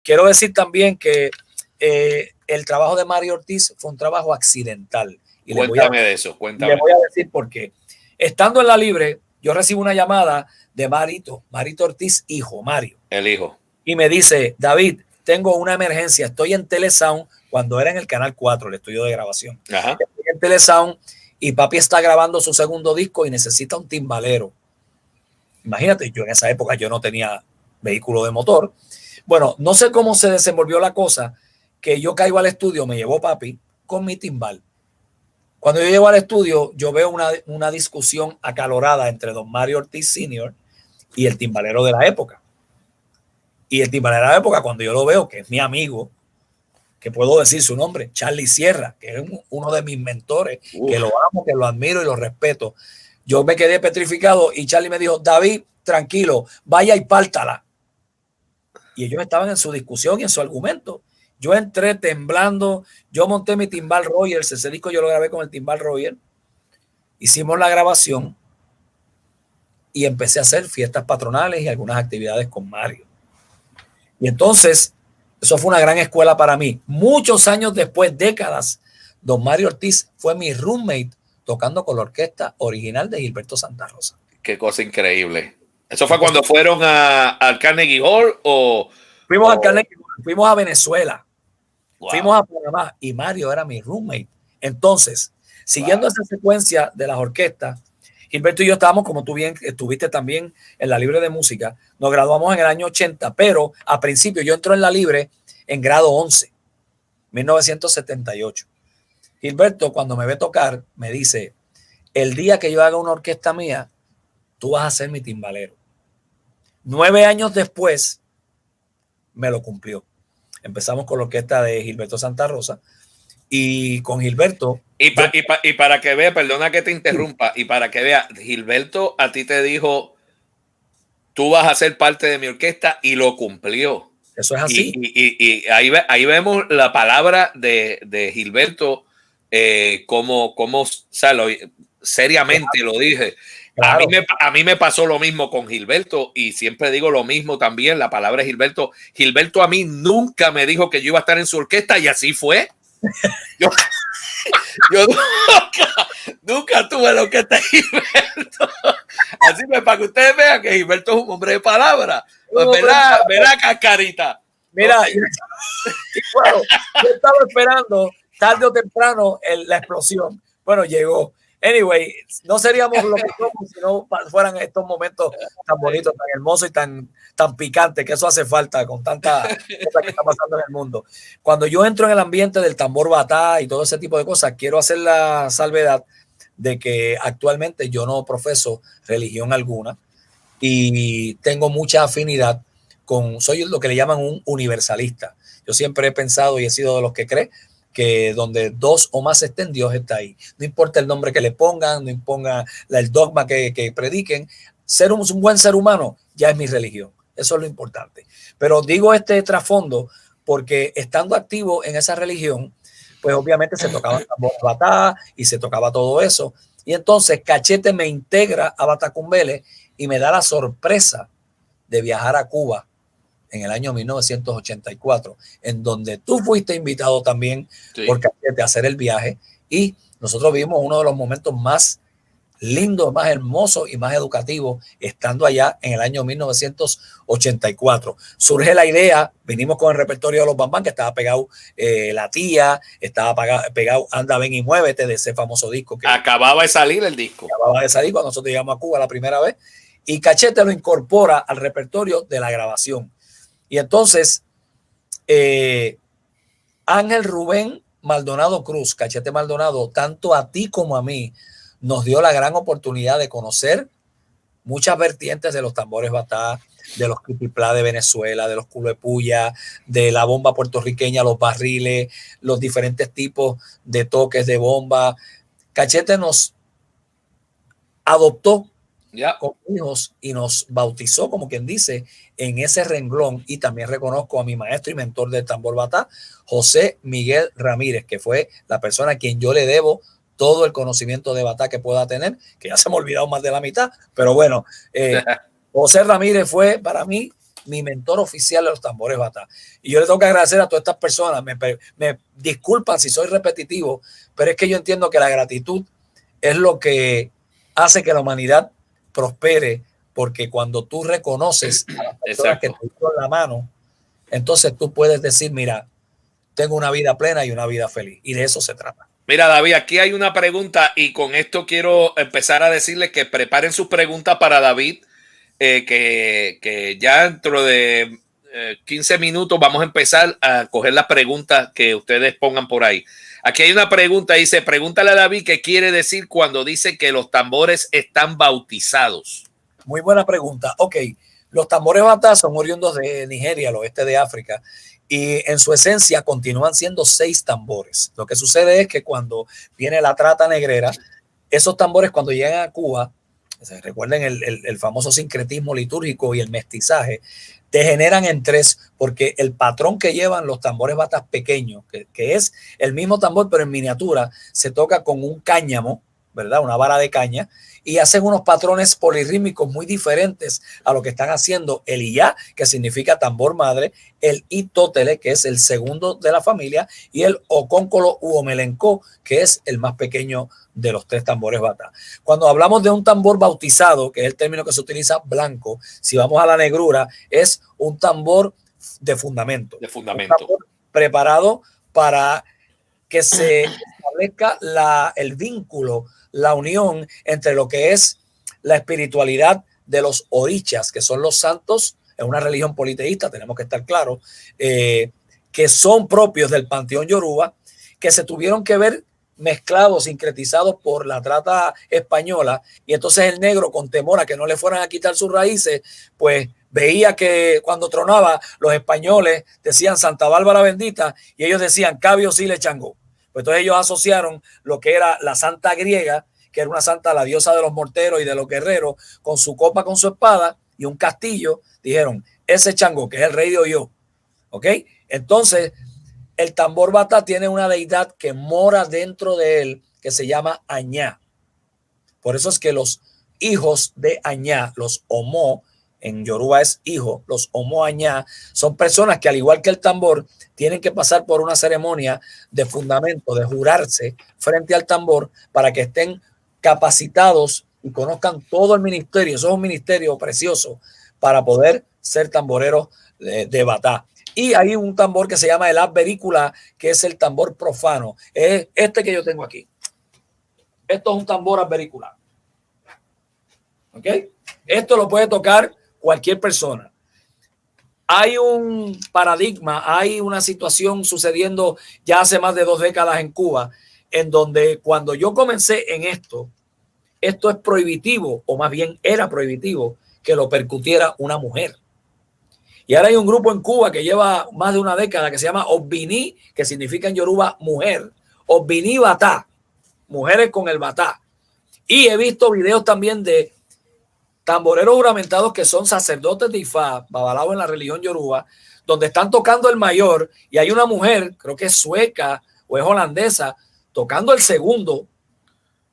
Quiero decir también que el trabajo de Mario Ortiz fue un trabajo accidental. Y cuéntame de eso, cuéntame. Le voy a decir por qué. Estando en la Libre, yo recibo una llamada de Marito Ortiz, hijo, Mario. El hijo. Y me dice, David, tengo una emergencia, estoy en Telesound, cuando era en el Canal 4, el estudio de grabación. Ajá. Estoy en Telesound y papi está grabando su segundo disco y necesita un timbalero. Imagínate, yo en esa época yo no tenía vehículo de motor. Bueno, no sé cómo se desenvolvió la cosa, que yo caigo al estudio, me llevó papi con mi timbal. Cuando yo llego al estudio, yo veo una discusión acalorada entre don Mario Ortiz Sr. y el timbalero de la época. Y el timbalero de la época, cuando yo lo veo, que es mi amigo, que puedo decir su nombre, Charlie Sierra, que es uno de mis mentores, que lo amo, que lo admiro y lo respeto. Yo me quedé petrificado y Charlie me dijo, David, tranquilo, vaya y pártala. Y ellos estaban en su discusión y en su argumento. Yo entré temblando, yo monté mi timbal Rogers, ese disco yo lo grabé con el timbal Rogers, hicimos la grabación y empecé a hacer fiestas patronales y algunas actividades con Mario. Y entonces, eso fue una gran escuela para mí. Muchos años después, décadas, don Mario Ortiz fue mi roommate tocando con la orquesta original de Gilberto Santa Rosa. Qué cosa increíble. ¿Eso fue cuando fueron al Carnegie Hall o...? Fuimos al Carnegie Hall, fuimos a Venezuela, wow, fuimos a Panamá y Mario era mi roommate. Entonces, siguiendo esa secuencia de las orquestas, Gilberto y yo estábamos, como tú bien estuviste también en la Libre de Música, nos graduamos en el año 80, pero a principio yo entro en la Libre en grado 11, 1978. Gilberto, cuando me ve tocar, me dice, el día que yo haga una orquesta mía, tú vas a ser mi timbalero. 9 años después, me lo cumplió. Empezamos con la orquesta de Gilberto Santa Rosa y con Gilberto... Y para que vea, perdona que te interrumpa, y para que vea, Gilberto a ti te dijo, tú vas a ser parte de mi orquesta y lo cumplió. Eso es así. Y ahí vemos la palabra de Gilberto, como o sea, seriamente lo dije. Claro. A mí me pasó lo mismo con Gilberto y siempre digo lo mismo también, la palabra de Gilberto. Gilberto a mí nunca me dijo que yo iba a estar en su orquesta y así fue. Yo nunca tuve lo que está Gilberto. Así que para que ustedes vean que Gilberto es un hombre de palabra. Pues verá, Cascarita. Mira, bueno, yo estaba esperando tarde o temprano la explosión. Bueno, llegó. Anyway, no seríamos lo que somos si no fueran estos momentos tan bonitos, tan hermosos y tan picantes, que eso hace falta con tanta cosa que está pasando en el mundo. Cuando yo entro en el ambiente del tambor batá y todo ese tipo de cosas, quiero hacer la salvedad de que actualmente yo no profeso religión alguna y tengo mucha afinidad soy lo que le llaman un universalista. Yo siempre he pensado y he sido de los que cree que donde 2 o más estén, Dios está ahí. No importa el nombre que le pongan, no importa el dogma que prediquen, ser un buen ser humano ya es mi religión. Eso es lo importante. Pero digo este trasfondo porque estando activo en esa religión, pues obviamente se tocaba tambor batá y se tocaba todo eso. Y entonces Cachete me integra a Batacumbele y me da la sorpresa de viajar a Cuba en el año 1984, en donde tú fuiste invitado también por Cachete a hacer el viaje y nosotros vivimos uno de los momentos más lindos, más hermosos y más educativos estando allá en el año 1984. Surge la idea, vinimos con el repertorio de los Bambán, que estaba pegado La Tía, estaba pegado Anda, Ven y Muévete, de ese famoso disco. Que acababa de salir el disco. Acababa de salir cuando nosotros llegamos a Cuba la primera vez y Cachete lo incorpora al repertorio de la grabación. Y entonces, Ángel Rubén Maldonado Cruz, Cachete Maldonado, tanto a ti como a mí, nos dio la gran oportunidad de conocer muchas vertientes de los tambores batá, de los kitiplá de Venezuela, de los culepuya, de la bomba puertorriqueña, los barriles, los diferentes tipos de toques de bomba. Cachete nos adoptó como hijos y nos bautizó, como quien dice, en ese renglón. Y también reconozco a mi maestro y mentor del tambor batá, José Miguel Ramírez, que fue la persona a quien yo le debo todo el conocimiento de batá que pueda tener, que ya se me ha olvidado más de la mitad, pero bueno, José Ramírez fue para mí mi mentor oficial de los tambores batá. Y yo le tengo que agradecer a todas estas personas. Me disculpan si soy repetitivo, pero es que yo entiendo que la gratitud es lo que hace que la humanidad prospere, porque cuando tú reconoces a las personas que te dieron la mano, entonces tú puedes decir, mira, tengo una vida plena y una vida feliz. Y de eso se trata. Mira, David, aquí hay una pregunta y con esto quiero empezar a decirles que preparen sus preguntas para David, que ya dentro de 15 minutos vamos a empezar a coger las preguntas que ustedes pongan por ahí. Aquí hay una pregunta, dice, pregúntale a David qué quiere decir cuando dice que los tambores están bautizados. Muy buena pregunta. Ok, los tambores batá son oriundos de Nigeria, al oeste de África, y en su esencia continúan siendo 6 tambores. Lo que sucede es que cuando viene la trata negrera, esos tambores cuando llegan a Cuba, recuerden el famoso sincretismo litúrgico y el mestizaje, degeneran en 3 porque el patrón que llevan los tambores batas pequeños, que es el mismo tambor pero en miniatura, se toca con un cáñamo, ¿verdad? Una vara de caña, y hacen unos patrones polirrítmicos muy diferentes a lo que están haciendo el iyá, que significa tambor madre, el itótele, que es el segundo de la familia, y el ocóncolo u omelencó, que es el más pequeño de los 3 tambores batá. Cuando hablamos de un tambor bautizado, que es el término que se utiliza blanco, si vamos a la negrura, es un tambor de fundamento. De fundamento. Un tambor preparado para que se establezca el vínculo, la unión entre lo que es la espiritualidad de los orichas, que son los santos en una religión politeísta, tenemos que estar claros, que son propios del panteón yoruba, que se tuvieron que ver mezclados, sincretizados por la trata española, y entonces el negro, con temor a que no le fueran a quitar sus raíces, pues veía que cuando tronaba los españoles decían Santa Bárbara bendita y ellos decían Cabio Sile Changó. Pues entonces ellos asociaron lo que era la santa griega, que era una santa, la diosa de los morteros y de los guerreros, con su copa, con su espada y un castillo. Dijeron, ese Changó, que es el rey de Oyo. ¿Ok? Entonces, el tambor batá tiene una deidad que mora dentro de él, que se llama Añá. Por eso es que los hijos de Añá, los Omo, en Yoruba es hijo, los Omo Añá, son personas que al igual que el tambor, tienen que pasar por una ceremonia de fundamento, de jurarse frente al tambor para que estén capacitados y conozcan todo el ministerio. Eso es un ministerio precioso para poder ser tamboreros de batá. Y hay un tambor que se llama el adverícula, que es el tambor profano. Es este que yo tengo aquí. Esto es un tambor advericular. ¿Ok? Esto lo puede tocar cualquier persona. Hay un paradigma, hay una situación sucediendo ya hace más de 2 décadas en Cuba, en donde cuando yo comencé en esto es prohibitivo, o más bien era prohibitivo, que lo percutiera una mujer. Y ahora hay un grupo en Cuba que lleva más de 1 década que se llama Obini, que significa en Yoruba mujer. Obini batá, mujeres con el batá. Y he visto videos también de tamboreros juramentados que son sacerdotes de Ifá, babalao en la religión yoruba, donde están tocando el mayor y hay una mujer, creo que es sueca o es holandesa, tocando el segundo.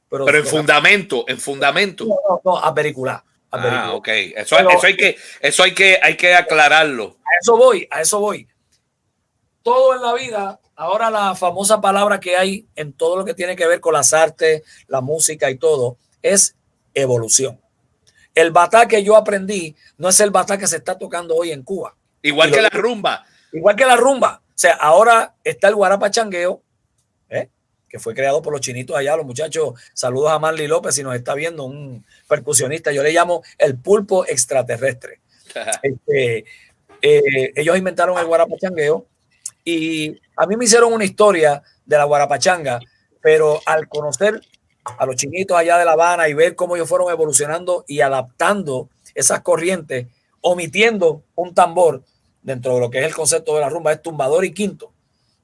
Pero en fundamento, en fundamento. No, apericular. Ah, ok. Eso hay que aclararlo. A eso voy. Todo en la vida, ahora la famosa palabra que hay en todo lo que tiene que ver con las artes, la música y todo, es evolución. El batá que yo aprendí no es el batá que se está tocando hoy en Cuba. Igual que la rumba. Igual que la rumba. O sea, ahora está el guarapachangueo, que fue creado por los chinitos allá, los muchachos. Saludos a Marley López, si nos está viendo, un percusionista. Yo le llamo el pulpo extraterrestre. Ellos inventaron el guarapachangueo y a mí me hicieron una historia de la guarapachanga, pero al conocer a los chinitos allá de La Habana y ver cómo ellos fueron evolucionando y adaptando esas corrientes, omitiendo un tambor dentro de lo que es el concepto de la rumba, es tumbador y quinto,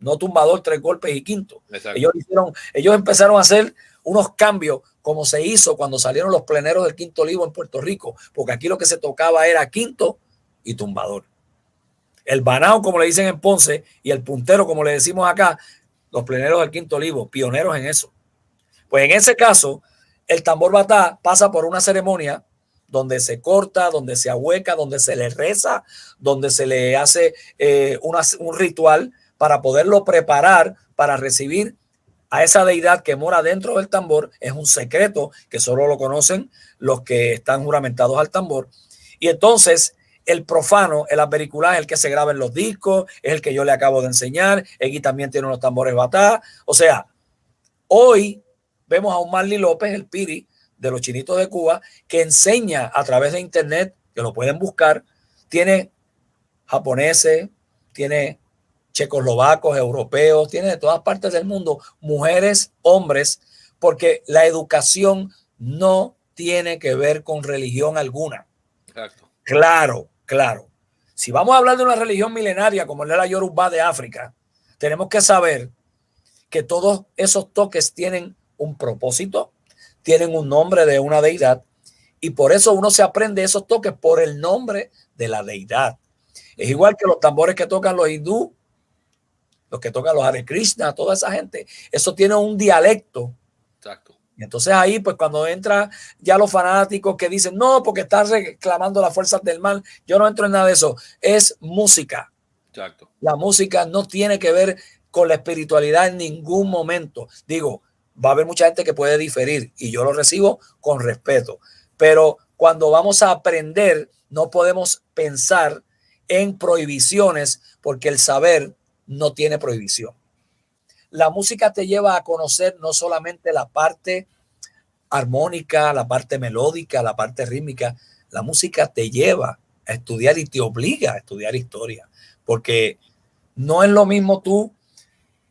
no tumbador, 3 golpes y quinto. Ellos empezaron a hacer unos cambios como se hizo cuando salieron los pleneros del Quinto Olivo en Puerto Rico, porque aquí lo que se tocaba era quinto y tumbador. El banao, como le dicen en Ponce, y el puntero, como le decimos acá, los pleneros del Quinto Olivo, pioneros en eso. Pues en ese caso, el tambor batá pasa por una ceremonia donde se corta, donde se ahueca, donde se le reza, donde se le hace un ritual para poderlo preparar para recibir a esa deidad que mora dentro del tambor. Es un secreto que solo lo conocen los que están juramentados al tambor. Y entonces el profano, el avericulaje, el que se graba en los discos, es el que yo le acabo de enseñar. Aquí también tiene unos tambores batá. O sea, hoy vemos a un Marley López, el Piri de los Chinitos de Cuba, que enseña a través de internet, que lo pueden buscar. Tiene japoneses, tiene checoslovacos, europeos, tiene de todas partes del mundo, mujeres, hombres, porque la educación no tiene que ver con religión alguna. Exacto. Claro, claro. Si vamos a hablar de una religión milenaria como es la Yoruba de África, tenemos que saber que todos esos toques tienen un propósito, tienen un nombre de una deidad, y por eso uno se aprende esos toques por el nombre de la deidad. Es igual que los tambores que tocan los hindú, los que tocan los Hare Krishna, toda esa gente. Eso tiene un dialecto. Exacto. Y entonces ahí, pues cuando entra ya los fanáticos que dicen, no, porque están reclamando las fuerzas del mal, yo no entro en nada de eso. Es música. Exacto. La música no tiene que ver con la espiritualidad en ningún momento. Digo, va a haber mucha gente que puede diferir y yo lo recibo con respeto. Pero cuando vamos a aprender, no podemos pensar en prohibiciones porque el saber no tiene prohibición. La música te lleva a conocer no solamente la parte armónica, la parte melódica, la parte rítmica. La música te lleva a estudiar y te obliga a estudiar historia, porque no es lo mismo tú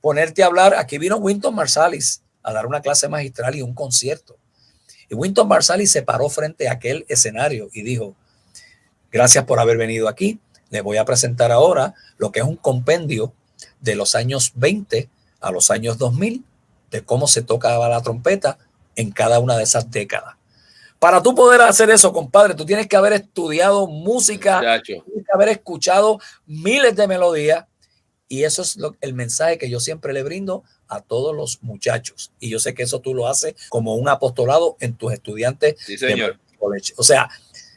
ponerte a hablar. Aquí vino Wynton Marsalis a dar una clase magistral y un concierto. Y Wynton Marsalis se paró frente a aquel escenario y dijo, gracias por haber venido aquí. Les voy a presentar ahora lo que es un compendio de los años 20 a los años 2000, de cómo se tocaba la trompeta en cada una de esas décadas. Para tú poder hacer eso, compadre, tú tienes que haber estudiado música, tienes que haber escuchado miles de melodías, y eso es el mensaje que yo siempre le brindo a todos los muchachos. Y yo sé que eso tú lo haces como un apostolado en tus estudiantes. Sí, señor. De college. O sea,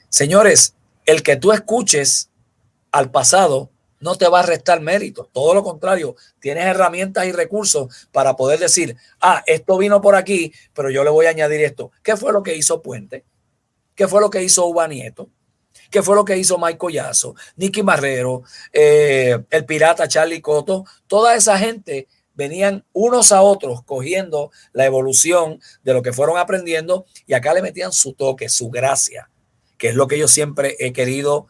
señores, el que tú escuches al pasado no te va a restar mérito. Todo lo contrario, tienes herramientas y recursos para poder decir, esto vino por aquí, pero yo le voy a añadir esto. ¿Qué fue lo que hizo Puente? ¿Qué fue lo que hizo Uba Nieto? ¿Qué fue lo que hizo Mike Collazo, Nicky Marrero, el pirata Charlie Cotto? Toda esa gente venían unos a otros cogiendo la evolución de lo que fueron aprendiendo, y acá le metían su toque, su gracia, que es lo que yo siempre he querido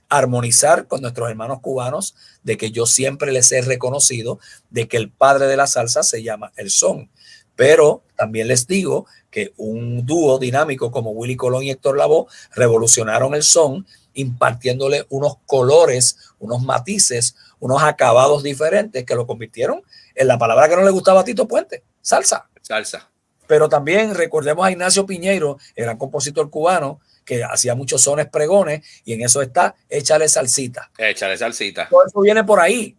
armonizar con nuestros hermanos cubanos, de que yo siempre les he reconocido de que el padre de la salsa se llama el son. Pero también les digo que un dúo dinámico como Willy Colón y Héctor Lavoe revolucionaron el son, impartiéndole unos colores, unos matices, unos acabados diferentes que lo convirtieron en la palabra que no le gustaba a Tito Puente, salsa. Salsa. Pero también recordemos a Ignacio Piñeiro, el gran compositor cubano, que hacía muchos sones pregones, y en eso está Échale Salsita. Échale salsita. Todo eso viene por ahí.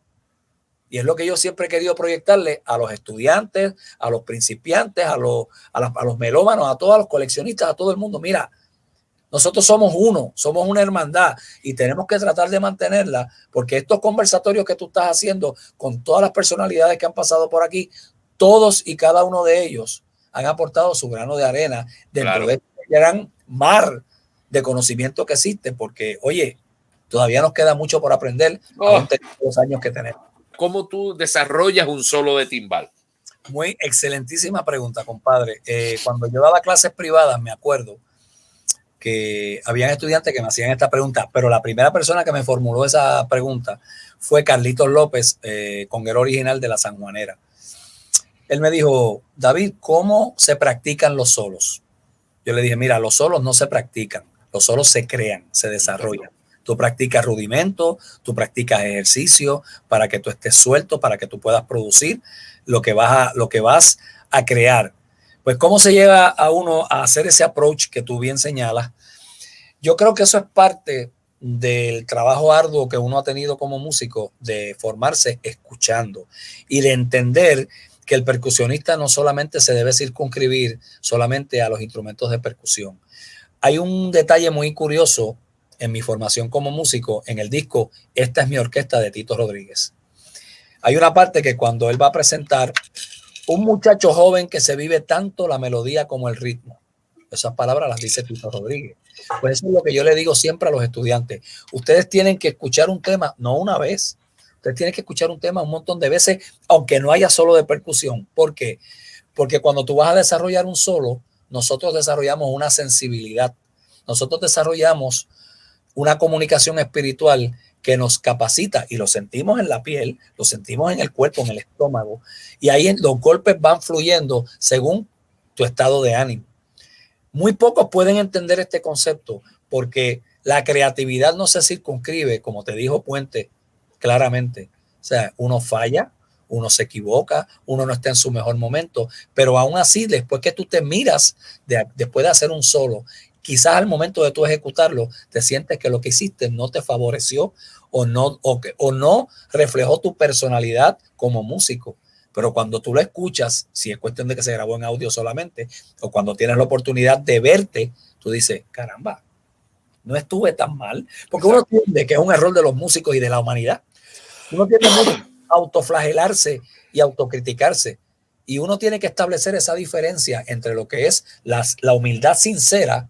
Y es lo que yo siempre he querido proyectarle a los estudiantes, a los principiantes, a los melómanos, a todos los coleccionistas, a todo el mundo. Mira, nosotros somos uno, somos una hermandad, y tenemos que tratar de mantenerla, porque estos conversatorios que tú estás haciendo con todas las personalidades que han pasado por aquí, todos y cada uno de ellos han aportado su grano de arena dentro de este gran mar de conocimiento que existe, porque, oye, todavía nos queda mucho por aprender aún teniendo los años que tenemos. ¿Cómo tú desarrollas un solo de timbal? Muy excelentísima pregunta, compadre. Cuando yo daba clases privadas, me acuerdo que habían estudiantes que me hacían esta pregunta, pero la primera persona que me formuló esa pregunta fue Carlitos López, conguero original de la Sanjuanera. Él me dijo, David, ¿cómo se practican los solos? Yo le dije, mira, los solos no se practican, los solos se crean, se desarrollan. Tú practicas rudimentos, tú practicas ejercicio para que tú estés suelto, para que tú puedas producir lo que vas a crear. Pues, ¿cómo se llega a uno a hacer ese approach que tú bien señalas? Yo creo que eso es parte del trabajo arduo que uno ha tenido como músico, de formarse escuchando y de entender que el percusionista no solamente se debe circunscribir solamente a los instrumentos de percusión. Hay un detalle muy curioso en mi formación como músico en el disco Esta es mi orquesta de Tito Rodríguez. Hay una parte que cuando él va a presentar un muchacho joven que se vive tanto la melodía como el ritmo. Esas palabras las dice Tito Rodríguez. Pues eso es lo que yo le digo siempre a los estudiantes. Ustedes tienen que escuchar un tema, no una vez. Ustedes tienen que escuchar un tema un montón de veces, aunque no haya solo de percusión. ¿Por qué? Porque cuando tú vas a desarrollar un solo, nosotros desarrollamos una sensibilidad. Nosotros desarrollamos una comunicación espiritual que nos capacita y lo sentimos en la piel, lo sentimos en el cuerpo, en el estómago, y ahí los golpes van fluyendo según tu estado de ánimo. Muy pocos pueden entender este concepto porque la creatividad no se circunscribe, como te dijo Puente claramente. O sea, uno falla, uno se equivoca, uno no está en su mejor momento, pero aún así, después que tú te miras, después de hacer un solo, quizás al momento de tú ejecutarlo, te sientes que lo que hiciste no te favoreció o no reflejó tu personalidad como músico. Pero cuando tú lo escuchas, si es cuestión de que se grabó en audio solamente, o cuando tienes la oportunidad de verte, tú dices, caramba, no estuve tan mal. Porque uno entiende que es un error de los músicos y de la humanidad. Uno tiene que autoflagelarse y autocriticarse. Y uno tiene que establecer esa diferencia entre lo que es la humildad sincera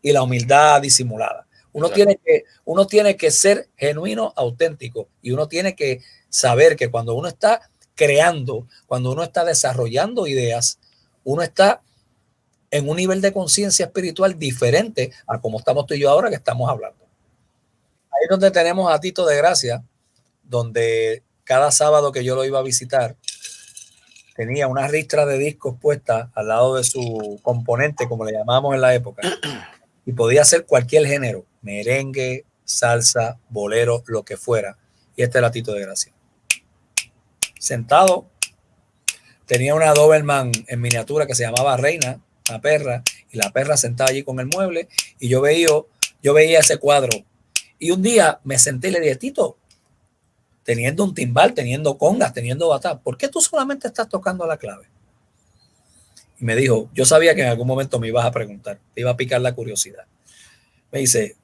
y la humildad disimulada. Uno tiene que ser genuino, auténtico, y uno tiene que saber que cuando uno está creando, cuando uno está desarrollando ideas, uno está en un nivel de conciencia espiritual diferente a como estamos tú y yo ahora que estamos hablando. Ahí es donde tenemos a Tito de Gracia, donde cada sábado que yo lo iba a visitar, tenía una ristra de discos puesta al lado de su componente, como le llamábamos en la época, y podía ser cualquier género, merengue, salsa, bolero, lo que fuera. Y este era Tito de Gracia. Sentado, tenía una Doberman en miniatura que se llamaba Reina, la perra, y la perra sentada allí con el mueble, y yo veía ese cuadro. Y un día me senté y le dije, Tito, teniendo un timbal, teniendo congas, teniendo batá, ¿por qué tú solamente estás tocando la clave? Y me dijo, yo sabía que en algún momento me ibas a preguntar, te iba a picar la curiosidad. Me dice,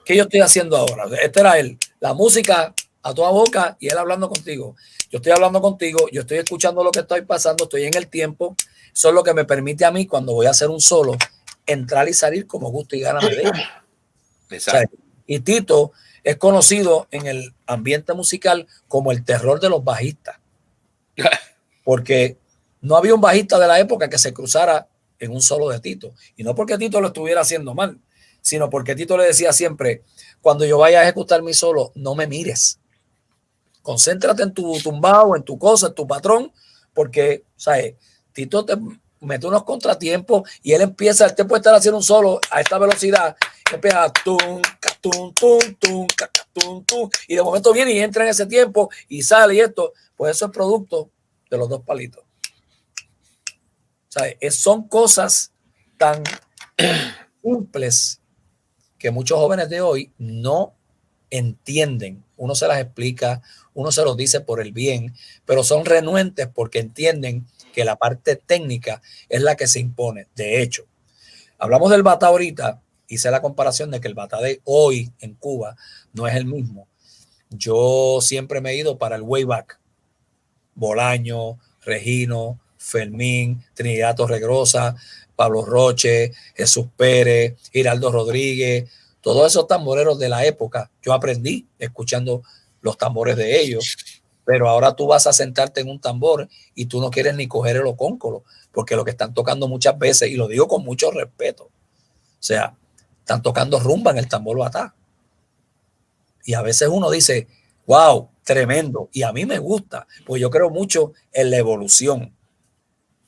¿qué yo estoy haciendo ahora? Este era él, la música a toda boca y él hablando contigo. Yo estoy hablando contigo, yo estoy escuchando lo que estoy pasando, estoy en el tiempo. Eso es lo que me permite a mí, cuando voy a hacer un solo, entrar y salir como gusto y gana me dé. O sea, y Tito es conocido en el ambiente musical como el terror de los bajistas. Porque no había un bajista de la época que se cruzara en un solo de Tito. Y no porque Tito lo estuviera haciendo mal, sino porque Tito le decía siempre, cuando yo vaya a ejecutar mi solo, no me mires. Concéntrate en tu tumbao, en tu cosa, en tu patrón, porque, ¿sabes? Tito te mete unos contratiempos y él te puede estar haciendo un solo a esta velocidad, y empieza a tum, tum, tum, tum, tum, tum, y de momento viene y entra en ese tiempo y sale y esto, pues eso es producto de los dos palitos. ¿Sabes? Son cosas tan simples que muchos jóvenes de hoy no entienden. Uno se las explica, uno se los dice por el bien, pero son renuentes porque entienden que la parte técnica es la que se impone. De hecho, hablamos del bata ahorita, hice la comparación de que el bata de hoy en Cuba no es el mismo. Yo siempre me he ido para el way back. Bolaño, Regino, Fermín, Trinidad Torregrosa, Pablo Roche, Jesús Pérez, Giraldo Rodríguez, todos esos tamboreros de la época. Yo aprendí escuchando los tambores de ellos, pero ahora tú vas a sentarte en un tambor y tú no quieres ni coger el ocóncolo, porque lo que están tocando muchas veces, y lo digo con mucho respeto, o sea, están tocando rumba en el tambor batá. Y a veces uno dice, wow, tremendo. Y a mí me gusta, pues yo creo mucho en la evolución,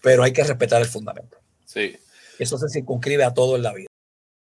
pero hay que respetar el fundamento. Sí. Eso se circunscribe a todo en la vida.